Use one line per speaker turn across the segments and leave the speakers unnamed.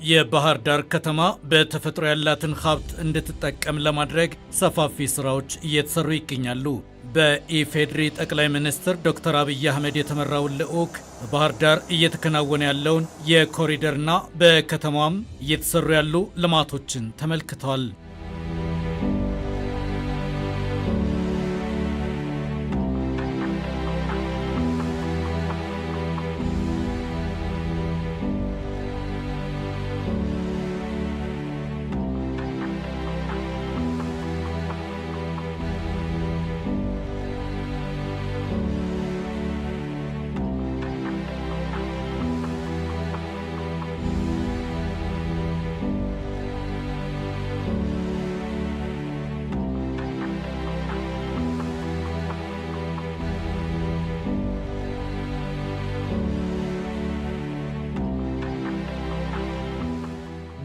የባህር ዳር ከተማ በተፈጥሮ ያላትን ሀብት እንድትጠቀም ለማድረግ ሰፋፊ ስራዎች እየተሰሩ ይገኛሉ። በኢፌዴሪ ጠቅላይ ሚኒስትር ዶክተር አብይ አህመድ የተመራውን ልዑክ በባህር ዳር እየተከናወነ ያለውን የኮሪደርና በከተማዋም እየተሰሩ ያሉ ልማቶችን ተመልክተዋል።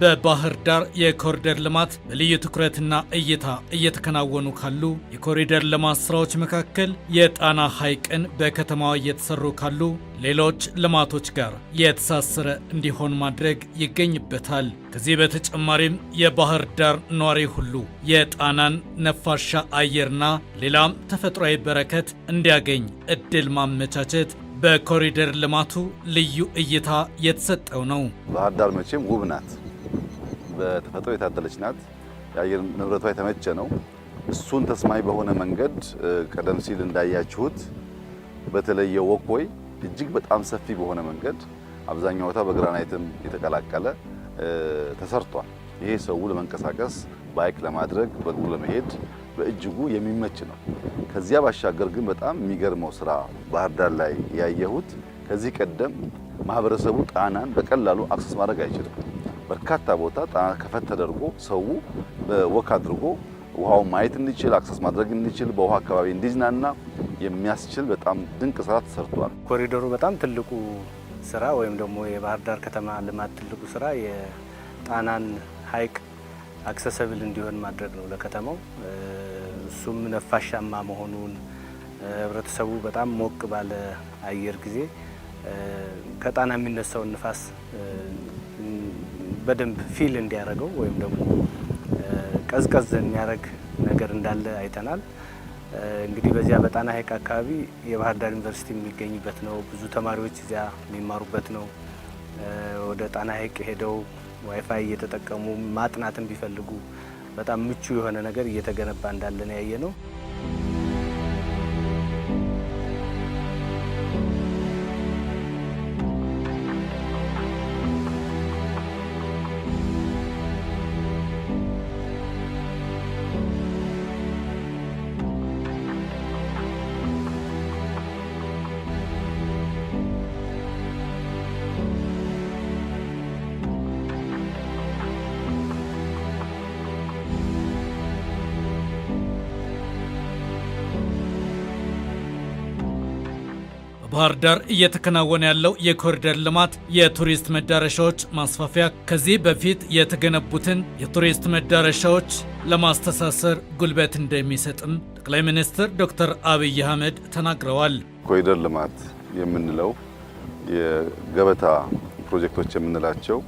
በባህር ዳር የኮሪደር ልማት በልዩ ትኩረትና እይታ እየተከናወኑ ካሉ የኮሪደር ልማት ስራዎች መካከል የጣና ሐይቅን በከተማዋ እየተሰሩ ካሉ ሌሎች ልማቶች ጋር የተሳሰረ እንዲሆን ማድረግ ይገኝበታል። ከዚህ በተጨማሪም የባህር ዳር ነዋሪ ሁሉ የጣናን ነፋሻ አየርና ሌላም ተፈጥሯዊ በረከት እንዲያገኝ እድል ማመቻቸት በኮሪደር ልማቱ ልዩ እይታ የተሰጠው ነው።
ባህር ዳር መቼም ውብ ናት። በተፈጥሮ የታደለች ናት። የአየር ንብረቷ የተመቸ ነው። እሱን ተስማሚ በሆነ መንገድ ቀደም ሲል እንዳያችሁት በተለየ ወክወይ እጅግ በጣም ሰፊ በሆነ መንገድ አብዛኛው ቦታ በግራናይትም የተቀላቀለ ተሰርቷል። ይሄ ሰው ለመንቀሳቀስ ባይክ ለማድረግ በእግሩ ለመሄድ በእጅጉ የሚመች ነው። ከዚያ ባሻገር ግን በጣም የሚገርመው ስራ ባህር ዳር ላይ ያየሁት ከዚህ ቀደም ማህበረሰቡ ጣናን በቀላሉ አክሰስ ማድረግ አይችልም። በርካታ ቦታ ጣና ከፈት ተደርጎ ሰው በወክ አድርጎ ውሃውን ማየት እንዲችል አክሰስ ማድረግ እንዲችል በውሃ አካባቢ እንዲዝናና የሚያስችል በጣም ድንቅ ስራ ተሰርቷል።
ኮሪደሩ በጣም ትልቁ ስራ ወይም ደግሞ የባህር ዳር ከተማ ልማት ትልቁ ስራ የጣናን ሐይቅ አክሰሰብል እንዲሆን ማድረግ ነው ለከተማው። እሱም ነፋሻማ መሆኑን ህብረተሰቡ በጣም ሞቅ ባለ አየር ጊዜ ከጣና የሚነሳውን ንፋስ በደንብ ፊል እንዲያደርገው ወይም ደግሞ ቀዝቀዝ የሚያደርግ ነገር እንዳለ አይተናል። እንግዲህ በዚያ በጣና ሐይቅ አካባቢ የባህር ዳር ዩኒቨርሲቲ የሚገኝበት ነው። ብዙ ተማሪዎች እዚያ የሚማሩበት ነው። ወደ ጣና ሐይቅ ሄደው ዋይፋይ እየተጠቀሙ ማጥናትን ቢፈልጉ በጣም ምቹ የሆነ ነገር እየተገነባ እንዳለ ነው ያየ ነው።
ባህር ዳር እየተከናወነ ያለው የኮሪደር ልማት የቱሪስት መዳረሻዎች ማስፋፊያ ከዚህ በፊት የተገነቡትን የቱሪስት መዳረሻዎች ለማስተሳሰር ጉልበት እንደሚሰጥም ጠቅላይ ሚኒስትር ዶክተር አብይ አህመድ ተናግረዋል።
ኮሪደር ልማት የምንለው የገበታ ፕሮጀክቶች የምንላቸው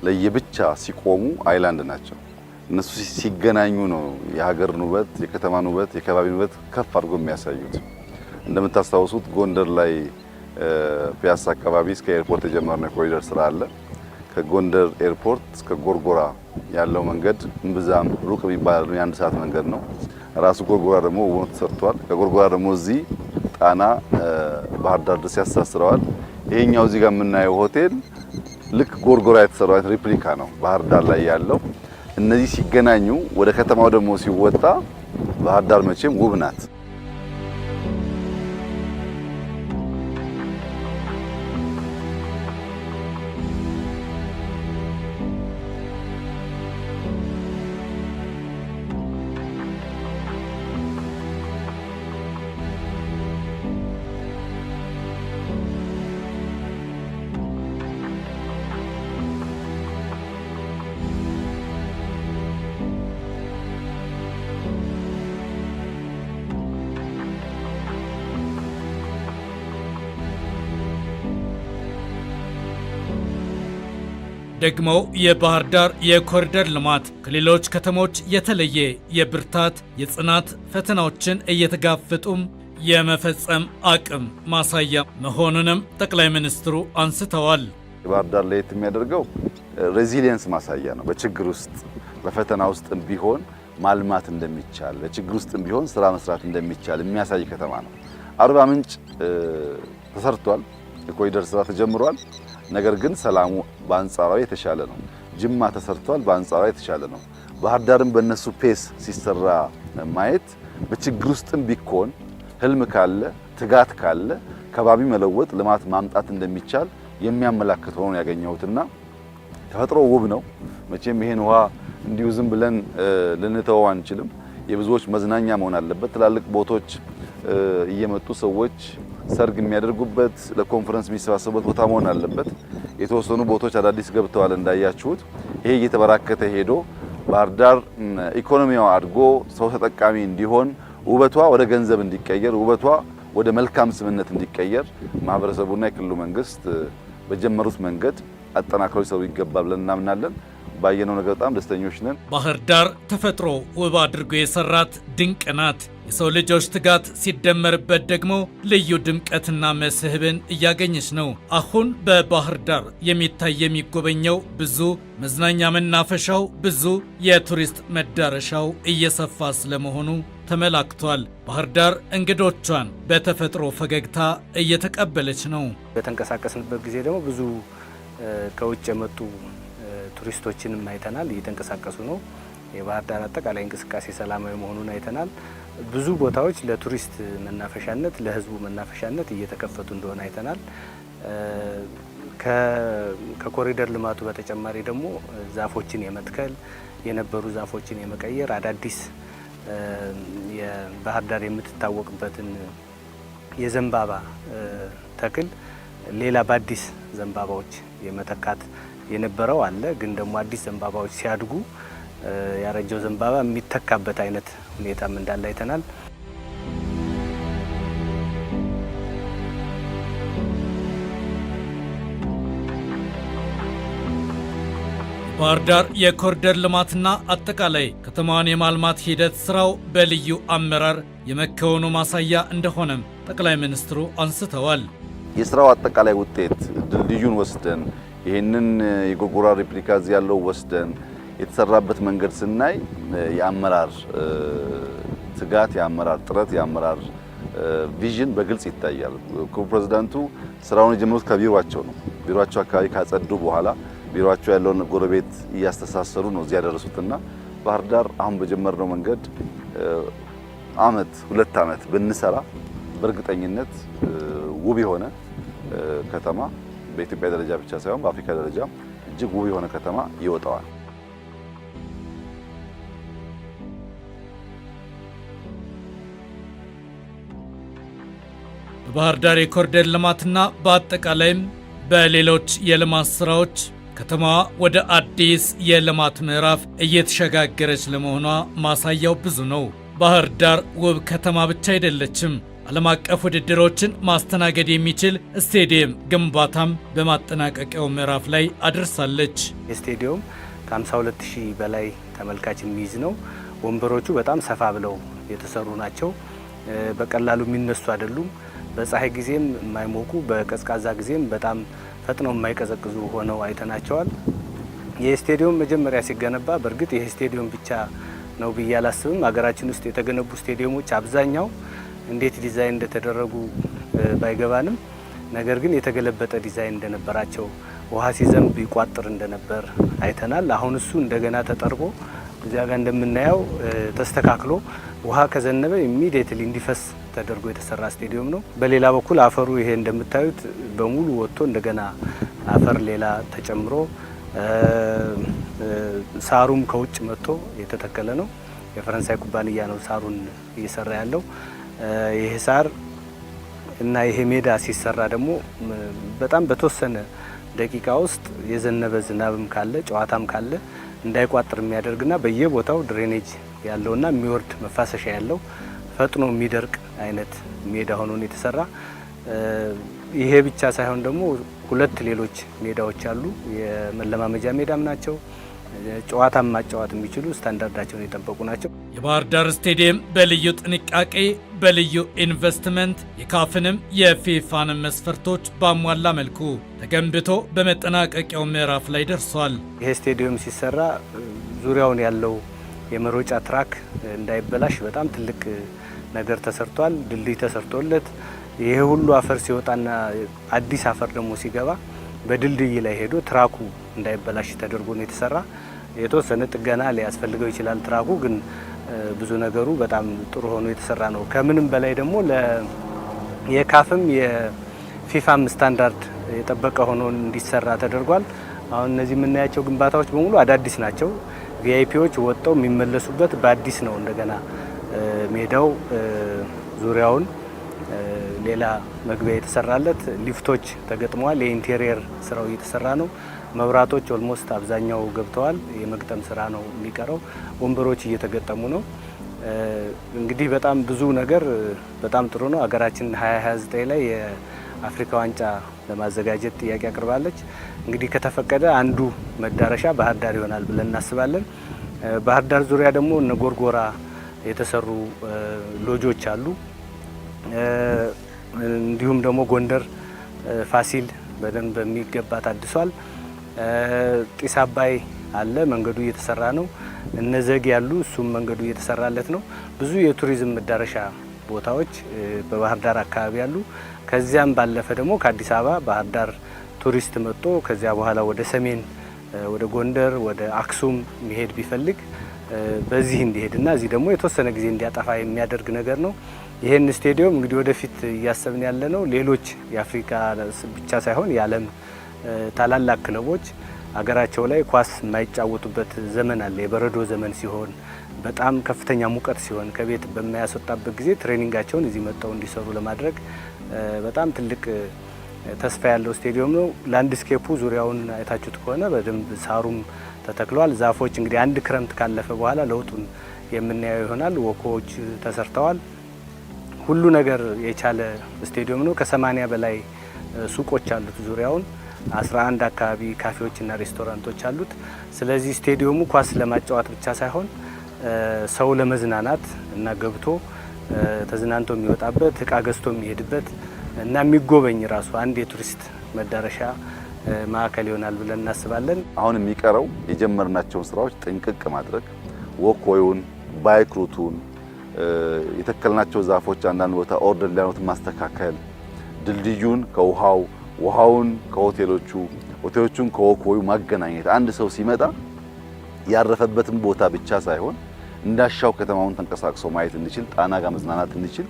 ለየብቻ ሲቆሙ አይላንድ ናቸው። እነሱ ሲገናኙ ነው የሀገርን ውበት፣ የከተማን ውበት፣ የከባቢን ውበት ከፍ አድርጎ የሚያሳዩት። እንደምታስታውሱት ጎንደር ላይ ፒያሳ አካባቢ እስከ ኤርፖርት የጀመርነው የኮሪደር ስራ አለ። ከጎንደር ኤርፖርት እስከ ጎርጎራ ያለው መንገድ እምብዛም ሩቅ የሚባል የአንድ ሰዓት መንገድ ነው። ራሱ ጎርጎራ ደግሞ ውብ ተሰርቷል። ከጎርጎራ ደግሞ እዚህ ጣና ባህር ዳር ድረስ ያሳስረዋል። ይሄኛው እዚህ ጋር የምናየው ሆቴል ልክ ጎርጎራ የተሰራው ሪፕሊካ ነው ባህር ዳር ላይ ያለው። እነዚህ ሲገናኙ ወደ ከተማው ደግሞ ሲወጣ ባህር ዳር መቼም ውብ ናት።
ደግሞ የባህር ዳር የኮሪደር ልማት ከሌሎች ከተሞች የተለየ የብርታት የጽናት ፈተናዎችን እየተጋፈጡም የመፈጸም አቅም ማሳያ መሆኑንም ጠቅላይ ሚኒስትሩ አንስተዋል።
የባህር ዳር ለየት የሚያደርገው ሬዚሊየንስ ማሳያ ነው። በችግር ውስጥ በፈተና ውስጥ ቢሆን ማልማት እንደሚቻል፣ በችግር ውስጥ ቢሆን ስራ መስራት እንደሚቻል የሚያሳይ ከተማ ነው። አርባ ምንጭ ተሰርቷል፣ የኮሪደር ስራ ተጀምሯል። ነገር ግን ሰላሙ በአንጻራዊ የተሻለ ነው። ጅማ ተሰርቷል፣ በአንጻራዊ የተሻለ ነው። ባህር ዳርም በእነሱ ፔስ ሲሰራ ማየት በችግር ውስጥም ቢሆን ህልም ካለ ትጋት ካለ ከባቢ መለወጥ ልማት ማምጣት እንደሚቻል የሚያመላክት ሆኖ ያገኘሁትና ተፈጥሮ ውብ ነው። መቼም ይሄን ውሃ እንዲሁ ዝም ብለን ልንተወው አንችልም። የብዙዎች መዝናኛ መሆን አለበት። ትላልቅ ቦታዎች እየመጡ ሰዎች ሰርግ የሚያደርጉበት ለኮንፈረንስ የሚሰባሰቡበት ቦታ መሆን አለበት። የተወሰኑ ቦታዎች አዳዲስ ገብተዋል እንዳያችሁት። ይሄ እየተበራከተ ሄዶ ባህር ዳር ኢኮኖሚዋ አድጎ ሰው ተጠቃሚ እንዲሆን ውበቷ ወደ ገንዘብ እንዲቀየር ውበቷ ወደ መልካም ስምነት እንዲቀየር ማህበረሰቡና የክልሉ መንግስት በጀመሩት መንገድ አጠናክረው ይሰሩ ይገባል ብለን እናምናለን። ባየነው ነገር በጣም ደስተኞች ነን።
ባህር ዳር ተፈጥሮ ውብ አድርጎ የሰራት ድንቅ ናት። የሰው ልጆች ትጋት ሲደመርበት ደግሞ ልዩ ድምቀትና መስህብን እያገኘች ነው። አሁን በባህር ዳር የሚታይ የሚጎበኘው ብዙ፣ መዝናኛ መናፈሻው ብዙ፣ የቱሪስት መዳረሻው እየሰፋ ስለመሆኑ ተመላክቷል። ባህር ዳር እንግዶቿን በተፈጥሮ ፈገግታ እየተቀበለች ነው።
በተንቀሳቀስንበት ጊዜ ደግሞ ብዙ ከውጭ የመጡ ቱሪስቶችንም አይተናል። እየተንቀሳቀሱ ነው። የባህር ዳር አጠቃላይ እንቅስቃሴ ሰላማዊ መሆኑን አይተናል። ብዙ ቦታዎች ለቱሪስት መናፈሻነት ለህዝቡ መናፈሻነት እየተከፈቱ እንደሆነ አይተናል። ከኮሪደር ልማቱ በተጨማሪ ደግሞ ዛፎችን የመትከል የነበሩ ዛፎችን የመቀየር አዳዲስ የባህር ዳር የምትታወቅበትን የዘንባባ ተክል ሌላ በአዲስ ዘንባባዎች የመተካት የነበረው አለ። ግን ደግሞ አዲስ ዘንባባዎች ሲያድጉ ያረጀው ዘንባባ የሚተካበት አይነት ሁኔታም እንዳለ አይተናል።
ባህር ዳር የኮሪደር ልማትና አጠቃላይ ከተማዋን የማልማት ሂደት ስራው በልዩ አመራር የመከወኑ ማሳያ እንደሆነም ጠቅላይ ሚኒስትሩ አንስተዋል።
የስራው አጠቃላይ ውጤት ድልድዩን ወስደን ይህንን የጎርጎራ ሬፕሊካ እዚህ ያለው ወስደን የተሰራበት መንገድ ስናይ የአመራር ትጋት፣ የአመራር ጥረት፣ የአመራር ቪዥን በግልጽ ይታያል። ክቡር ፕሬዝዳንቱ ስራውን የጀመሩት ከቢሮአቸው ነው። ቢሮአቸው አካባቢ ካጸዱ በኋላ ቢሮአቸው ያለውን ጎረቤት እያስተሳሰሩ ነው እዚህ ያደረሱትና ባህር ዳር አሁን በጀመርነው መንገድ አመት 2 አመት ብንሰራ በእርግጠኝነት ውብ የሆነ ከተማ በኢትዮጵያ ደረጃ ብቻ ሳይሆን በአፍሪካ ደረጃ እጅግ ውብ የሆነ ከተማ ይወጣዋል።
በባህር ዳር የኮሪደር ልማትና በአጠቃላይም በሌሎች የልማት ስራዎች ከተማዋ ወደ አዲስ የልማት ምዕራፍ እየተሸጋገረች ለመሆኗ ማሳያው ብዙ ነው። ባህር ዳር ውብ ከተማ ብቻ አይደለችም። ዓለም አቀፍ ውድድሮችን ማስተናገድ የሚችል ስቴዲየም ግንባታም በማጠናቀቂያው ምዕራፍ ላይ አድርሳለች።
ስቴዲየም ከ52000 በላይ ተመልካች የሚይዝ ነው። ወንበሮቹ በጣም ሰፋ ብለው የተሰሩ ናቸው። በቀላሉ የሚነሱ አይደሉም። በፀሐይ ጊዜም የማይሞቁ በቀዝቃዛ ጊዜም በጣም ፈጥነው የማይቀዘቅዙ ሆነው አይተናቸዋል። የስቴዲየም መጀመሪያ ሲገነባ በእርግጥ ይህ ስቴዲየም ብቻ ነው ብዬ አላስብም። ሀገራችን ውስጥ የተገነቡ ስቴዲየሞች አብዛኛው እንዴት ዲዛይን እንደተደረጉ ባይገባንም ነገር ግን የተገለበጠ ዲዛይን እንደነበራቸው ውሃ ሲዘንብ ይቋጥር እንደነበር አይተናል። አሁን እሱ እንደገና ተጠርቦ እዚያ ጋር እንደምናየው ተስተካክሎ ውሃ ከዘነበ ኢሚዲየትሊ እንዲፈስ ተደርጎ የተሰራ ስቴዲየም ነው። በሌላ በኩል አፈሩ ይሄ እንደምታዩት በሙሉ ወጥቶ እንደገና አፈር ሌላ ተጨምሮ ሳሩም ከውጭ መጥቶ የተተከለ ነው። የፈረንሳይ ኩባንያ ነው ሳሩን እየሰራ ያለው። ይሄ ሳር እና ይሄ ሜዳ ሲሰራ ደግሞ በጣም በተወሰነ ደቂቃ ውስጥ የዘነበ ዝናብም ካለ ጨዋታም ካለ እንዳይቋጥር የሚያደርግና በየቦታው ድሬኔጅ ያለውና የሚወርድ መፋሰሻ ያለው ፈጥኖ የሚደርቅ አይነት ሜዳ ሆኖ የተሰራ ይሄ ብቻ ሳይሆን ደግሞ 2 ሌሎች ሜዳዎች አሉ። የመለማመጃ ሜዳም ናቸው። ጨዋታም ማጫወት የሚችሉ ስታንዳርዳቸውን የጠበቁ ናቸው።
የባህር ዳር ስቴዲየም በልዩ ጥንቃቄ በልዩ ኢንቨስትመንት የካፍንም የፊፋንም መስፈርቶች ባሟላ መልኩ ተገንብቶ በመጠናቀቂያው ምዕራፍ ላይ ደርሷል።
ይሄ ስቴዲየም ሲሰራ ዙሪያውን ያለው የመሮጫ ትራክ እንዳይበላሽ በጣም ትልቅ ነገር ተሰርቷል። ድልድይ ተሰርቶለት ይሄ ሁሉ አፈር ሲወጣና አዲስ አፈር ደግሞ ሲገባ በድልድይ ላይ ሄዶ ትራኩ እንዳይበላሽ ተደርጎ ነው የተሰራ። የተወሰነ ጥገና ሊያስፈልገው ይችላል። ትራኩ ግን ብዙ ነገሩ በጣም ጥሩ ሆኖ የተሰራ ነው። ከምንም በላይ ደግሞ የካፍም የፊፋም ስታንዳርድ የጠበቀ ሆኖ እንዲሰራ ተደርጓል። አሁን እነዚህ የምናያቸው ግንባታዎች በሙሉ አዳዲስ ናቸው። ቪአይፒዎች ወጥተው የሚመለሱበት በአዲስ ነው። እንደገና ሜዳው ዙሪያውን ሌላ መግቢያ የተሰራለት ሊፍቶች ተገጥመዋል። የኢንቴሪየር ስራው እየተሰራ ነው። መብራቶች ኦልሞስት አብዛኛው ገብተዋል። የመግጠም ስራ ነው የሚቀረው። ወንበሮች እየተገጠሙ ነው። እንግዲህ በጣም ብዙ ነገር በጣም ጥሩ ነው። ሀገራችን 2029 ላይ የአፍሪካ ዋንጫ ለማዘጋጀት ጥያቄ አቅርባለች። እንግዲህ ከተፈቀደ አንዱ መዳረሻ ባህር ዳር ይሆናል ብለን እናስባለን። ባህር ዳር ዙሪያ ደግሞ እነ ጎርጎራ የተሰሩ ሎጆች አሉ። እንዲሁም ደግሞ ጎንደር ፋሲል በደንብ በሚገባ ታድሷል። ጢስ አባይ አለ፣ መንገዱ እየተሰራ ነው። እነዘግ ያሉ እሱም መንገዱ እየተሰራለት ነው። ብዙ የቱሪዝም መዳረሻ ቦታዎች በባህር ዳር አካባቢ ያሉ። ከዚያም ባለፈ ደግሞ ከአዲስ አበባ ባህር ዳር ቱሪስት መጥቶ ከዚያ በኋላ ወደ ሰሜን ወደ ጎንደር ወደ አክሱም መሄድ ቢፈልግ በዚህ እንዲሄድና እዚህ ደግሞ የተወሰነ ጊዜ እንዲያጠፋ የሚያደርግ ነገር ነው። ይሄን ስቴዲየም እንግዲህ ወደፊት እያሰብን ያለ ነው። ሌሎች የአፍሪካ ብቻ ሳይሆን የዓለም ታላላቅ ክለቦች አገራቸው ላይ ኳስ የማይጫወቱበት ዘመን አለ። የበረዶ ዘመን ሲሆን በጣም ከፍተኛ ሙቀት ሲሆን ከቤት በማያስወጣበት ጊዜ ትሬኒንጋቸውን እዚህ መጥተው እንዲሰሩ ለማድረግ በጣም ትልቅ ተስፋ ያለው ስቴዲየም ነው። ላንድስኬፑ ዙሪያውን አይታችሁት ከሆነ በደንብ ሳሩም ተተክሏል። ዛፎች እንግዲህ አንድ ክረምት ካለፈ በኋላ ለውጡን የምናየው ይሆናል። ወኮዎች ተሰርተዋል። ሁሉ ነገር የቻለ ስቴዲየም ነው። ከ80 በላይ ሱቆች አሉት። ዙሪያውን 11 አካባቢ ካፌዎችና ሬስቶራንቶች አሉት። ስለዚህ ስቴዲየሙ ኳስ ለማጫወት ብቻ ሳይሆን ሰው ለመዝናናት እና ገብቶ ተዝናንቶ የሚወጣበት እቃ ገዝቶ የሚሄድበት እና የሚጎበኝ ራሱ አንድ የቱሪስት መዳረሻ ማዕከል ይሆናል ብለን እናስባለን።
አሁን የሚቀረው የጀመርናቸውን ስራዎች ጥንቅቅ ማድረግ፣ ወክዌውን፣ ባይክ ሩቱን፣ የተከልናቸው ዛፎች አንዳንድ ቦታ ኦርደር ሊያኖት ማስተካከል፣ ድልድዩን ከውሃው፣ ውሃውን ከሆቴሎቹ፣ ሆቴሎቹን ከወክዌው ማገናኘት። አንድ ሰው ሲመጣ ያረፈበትን ቦታ ብቻ ሳይሆን እንዳሻው ከተማውን ተንቀሳቅሶ ማየት እንዲችል፣ ጣና ጋር መዝናናት እንዲችል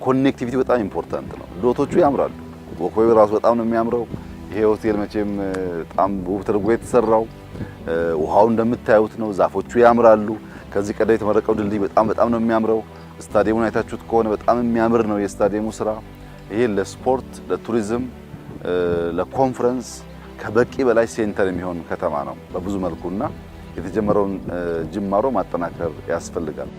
ኮኔክቲቪቲ በጣም ኢምፖርታንት ነው። ሎቶቹ ያምራሉ። ወክዌው ራሱ በጣም ነው የሚያምረው። ይሄ ሆቴል መቼም በጣም ውብ ተደርጎ የተሰራው ውሃው እንደምታዩት ነው። ዛፎቹ ያምራሉ። ከዚህ ቀደም የተመረቀው ድልድይ በጣም ነው የሚያምረው። ስታዲየሙን አይታችሁት ከሆነ በጣም የሚያምር ነው የስታዲየሙ ስራ። ይሄ ለስፖርት፣ ለቱሪዝም፣ ለኮንፈረንስ ከበቂ በላይ ሴንተር የሚሆን ከተማ ነው በብዙ መልኩና የተጀመረውን ጅማሮ ማጠናከር ያስፈልጋል።